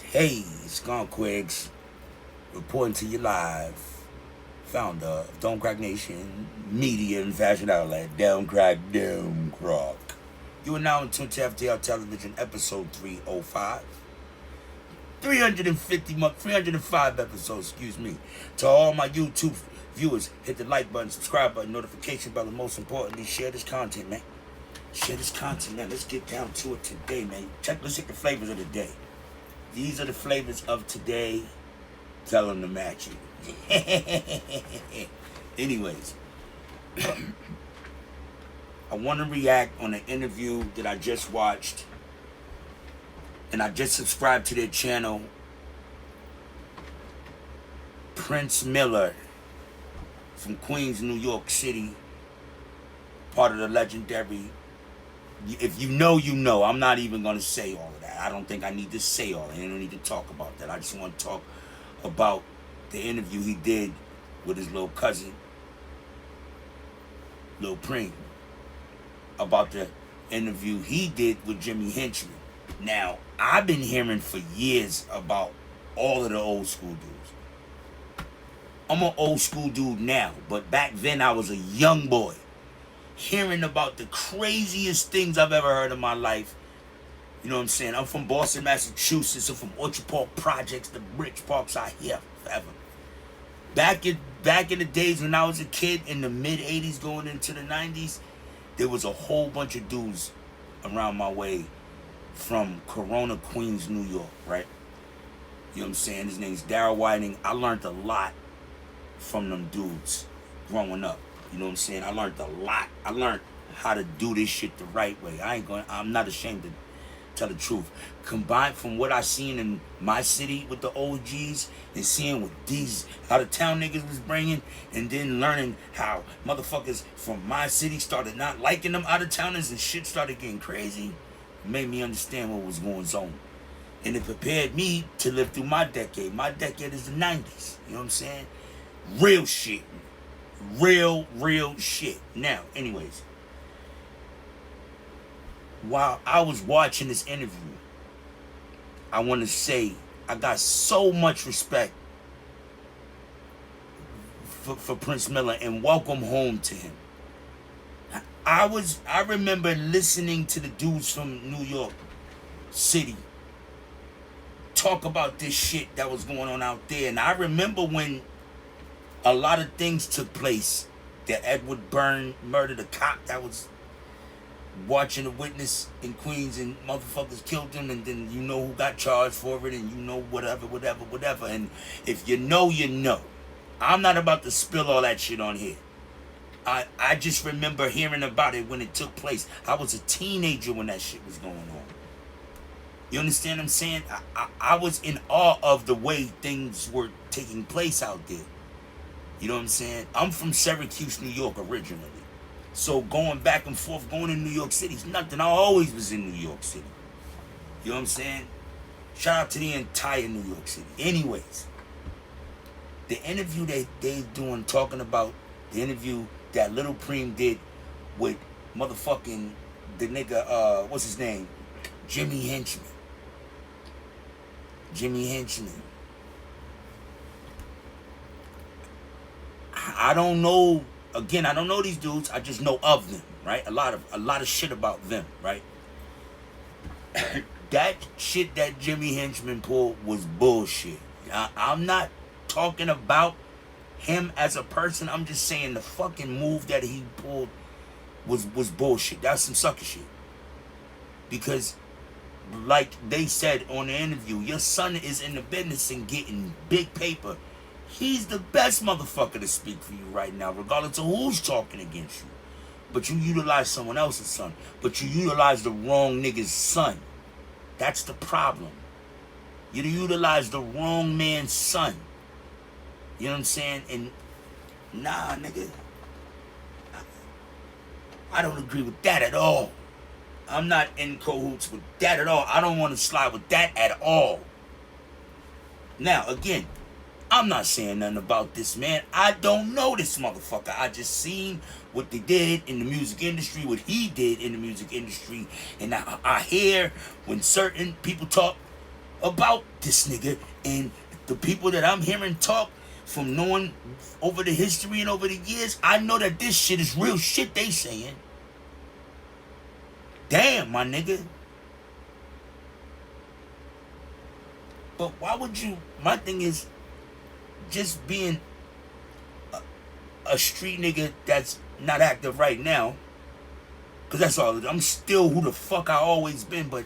Hey, Skunk Quigs, reporting to you live. Founder of Don't Crack Nation Media and Fashion Outlet, Don't Crack, Don't Crock. You are now in tune to F.T.R. Television, episode 305. 305 episodes, excuse me. To all my YouTube viewers, hit the like button, subscribe button, notification bell, and most importantly, share this content, man. Share this content, man. Let's get down to it today, man. Let's check the flavors of the day. These are the flavors of today. Tell them to match you. Anyways, I want to react on an interview that I just watched. And I just subscribed to their channel. Prince Miller from Queens, New York City. Part of the legendary. If you know, you know. I'm not even going to say all of that. I don't think I need to say all of that. I don't need to talk about that. I just want to talk about the interview he did with his little cousin, Lil Preem. About the interview he did with Jimmy Henchman. Now, I've been hearing for years about all of the old school dudes. I'm an old school dude now, but back then I was a young boy. Hearing about the craziest things I've ever heard in my life. You know what I'm saying? I'm from Boston, Massachusetts. I'm from Orchard Park Projects, the rich parks out here forever. Back in the days when I was a kid, in the mid-'80s going into the 90s, there was a whole bunch of dudes around my way from Corona, Queens, New York, right? You know what I'm saying? His name's Darryl Whiting. I learned a lot from them dudes growing up. You know what I'm saying? I learned a lot. I learned how to do this shit the right way. I'm not ashamed to tell the truth. Combined from what I seen in my city with the OGs and seeing what these out of town niggas was bringing, and then learning how motherfuckers from my city started not liking them out of towners and shit started getting crazy, made me understand what was going on. And it prepared me to live through my decade. My decade is the 90s. You know what I'm saying? Real shit. Real shit. Now, anyways, while I was watching this interview, I want to say I got so much respect for Prince Miller and welcome home to him. I remember listening to the dudes from New York City talk about this shit that was going on out there. And I remember when a lot of things took place. That Edward Byrne murdered a cop that was watching a witness in Queens, and motherfuckers killed him, and then you know who got charged for it, and you know whatever. And if you know, you know. I'm not about to spill all that shit on here. I just remember hearing about it when it took place. I was a teenager when that shit was going on. You understand what I'm saying? I was in awe of the way things were taking place out there. You know what I'm saying? I'm from Syracuse, New York originally. So going back and forth, going to New York City is nothing. I always was in New York City. You know what I'm saying? Shout out to the entire New York City. Anyways, the interview they doing, talking about the interview that Lil Preem did with motherfucking the nigga, what's his name? Jimmy Henchman. I don't know. Again, I don't know these dudes. I just know of them, right? A lot of shit about them, right? That shit that Jimmy Henchman pulled was bullshit. I'm not talking about him as a person. I'm just saying the fucking move that he pulled was bullshit. That's some sucker shit. Because, like they said on the interview, your son is in the business and getting big paper. He's the best motherfucker to speak for you right now, regardless of who's talking against you. But you utilize someone else's son. But you utilize the wrong nigga's son. That's the problem. You utilize the wrong man's son. You know what I'm saying? And nah, nigga, I don't agree with that at all. I'm not in cahoots with that at all. I don't want to slide with that at all. Now, again, I'm not saying nothing about this man. I don't know this motherfucker. I just seen what they did in the music industry, what he did in the music industry. And I hear when certain people talk about this nigga, and the people that I'm hearing talk from knowing over the history and over the years, I know that this shit is real shit they saying. Damn, my nigga. But why would you, my thing is, just being a street nigga that's not active right now, because that's all, I'm still who the fuck I always been, but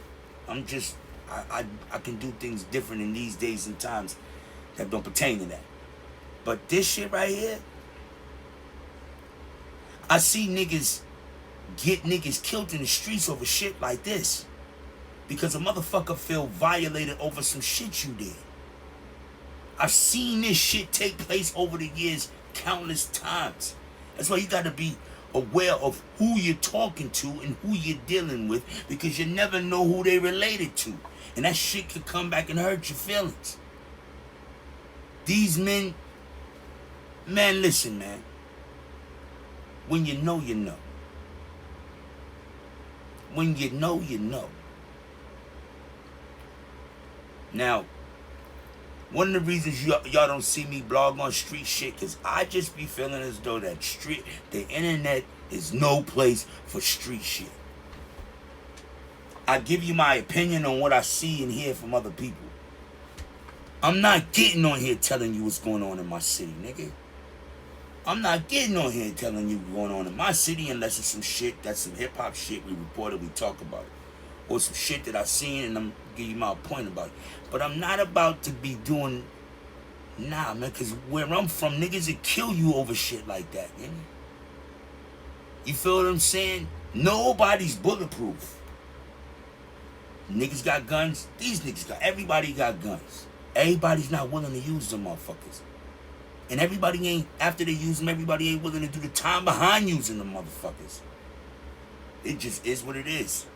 I'm just, I can do things different in these days and times that don't pertain to that. But this shit right here, I see niggas get niggas killed in the streets over shit like this. Because a motherfucker feel violated over some shit you did. I've seen this shit take place over the years countless times. That's why you gotta be aware of who you're talking to and who you're dealing with, because you never know who they related to. And that shit could come back and hurt your feelings. These men, man, listen, man. When you know, you know. When you know, you know. Now, one of the reasons y'all don't see me blog on street shit, because I just be feeling as though that the internet is no place for street shit. I give you my opinion on what I see and hear from other people. I'm not getting on here telling you what's going on in my city, nigga. I'm not getting on here telling you what's going on in my city unless it's some shit, that's some hip-hop shit we reported, we talk about it. Or some shit that I seen and I'm give you my point about it. But I'm not about to be doing, nah, man, because where I'm from, niggas would kill you over shit like that, man. You feel what I'm saying? Nobody's bulletproof. Niggas got guns. These niggas everybody got guns. Everybody's not willing to use them motherfuckers. And everybody ain't, after they use them, everybody ain't willing to do the time behind using them motherfuckers. It just is what it is.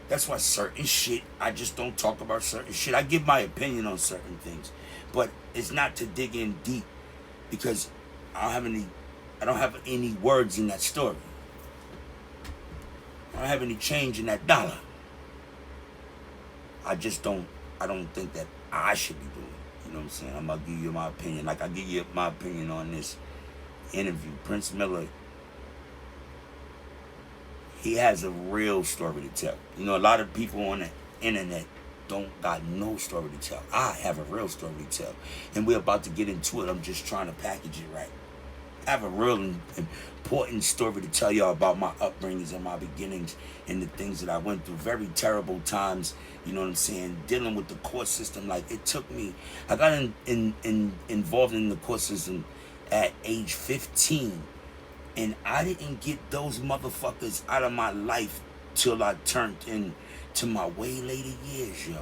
That's why certain shit, I just don't talk about certain shit. I give my opinion on certain things. But it's not to dig in deep, because I don't have any words in that story. I don't have any change in that dollar. I don't think that I should be doing it. You know what I'm saying? I'm gonna give you my opinion. Like I give you my opinion on this interview. Prince Miller, he has a real story to tell. You know, a lot of people on the internet don't got no story to tell. I have a real story to tell. And we're about to get into it. I'm just trying to package it right. I have a real important story to tell y'all about my upbringings and my beginnings and the things that I went through. Very terrible times, you know what I'm saying? Dealing with the court system. Like, it took me, I got involved in the court system at age 15. And I didn't get those motherfuckers out of my life till I turned into my way later years, yo.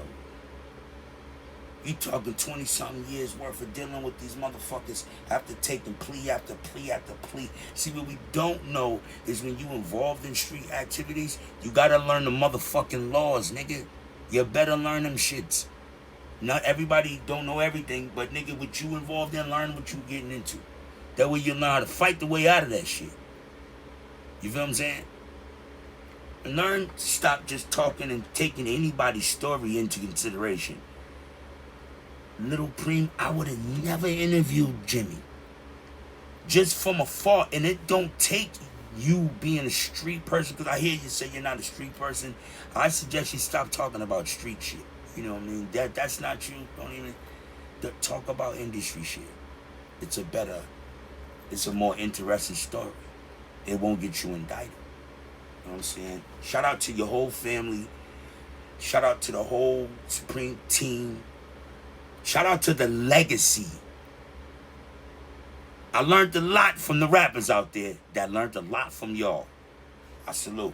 You talking 20-something years worth of dealing with these motherfuckers after taking plea after plea after plea. See, what we don't know is when you involved in street activities, you gotta learn the motherfucking laws, nigga. You better learn them shits. Not everybody don't know everything, but nigga, what you involved in, learn what you getting into. That way you learn how to fight the way out of that shit. You feel what I'm saying? And learn to stop just talking and taking anybody's story into consideration. Little Preem, I would have never interviewed Jimmy. Just from afar. And it don't take you being a street person, because I hear you say you're not a street person. I suggest you stop talking about street shit. You know what I mean? That's not you. Don't even talk about industry shit. It's a more interesting story. It won't get you indicted. You know what I'm saying? Shout out to your whole family. Shout out to the whole Supreme team. Shout out to the legacy. I learned a lot from the rappers out there that learned a lot from y'all. I salute.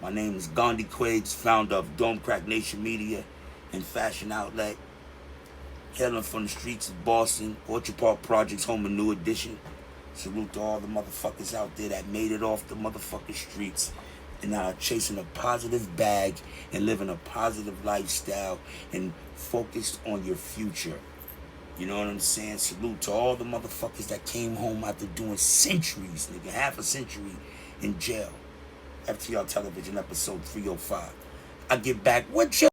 My name is Gandhi Quags, founder of Dome Crack Nation Media and Fashion Outlet. Hailing from the streets of Boston, Orchard Park Projects, home of New Edition. Salute to all the motherfuckers out there that made it off the motherfucking streets and are chasing a positive bag and living a positive lifestyle and focused on your future. You know what I'm saying? Salute to all the motherfuckers that came home after doing centuries, nigga, half a century in jail. F.T.R. Television, episode 305. I get back with you.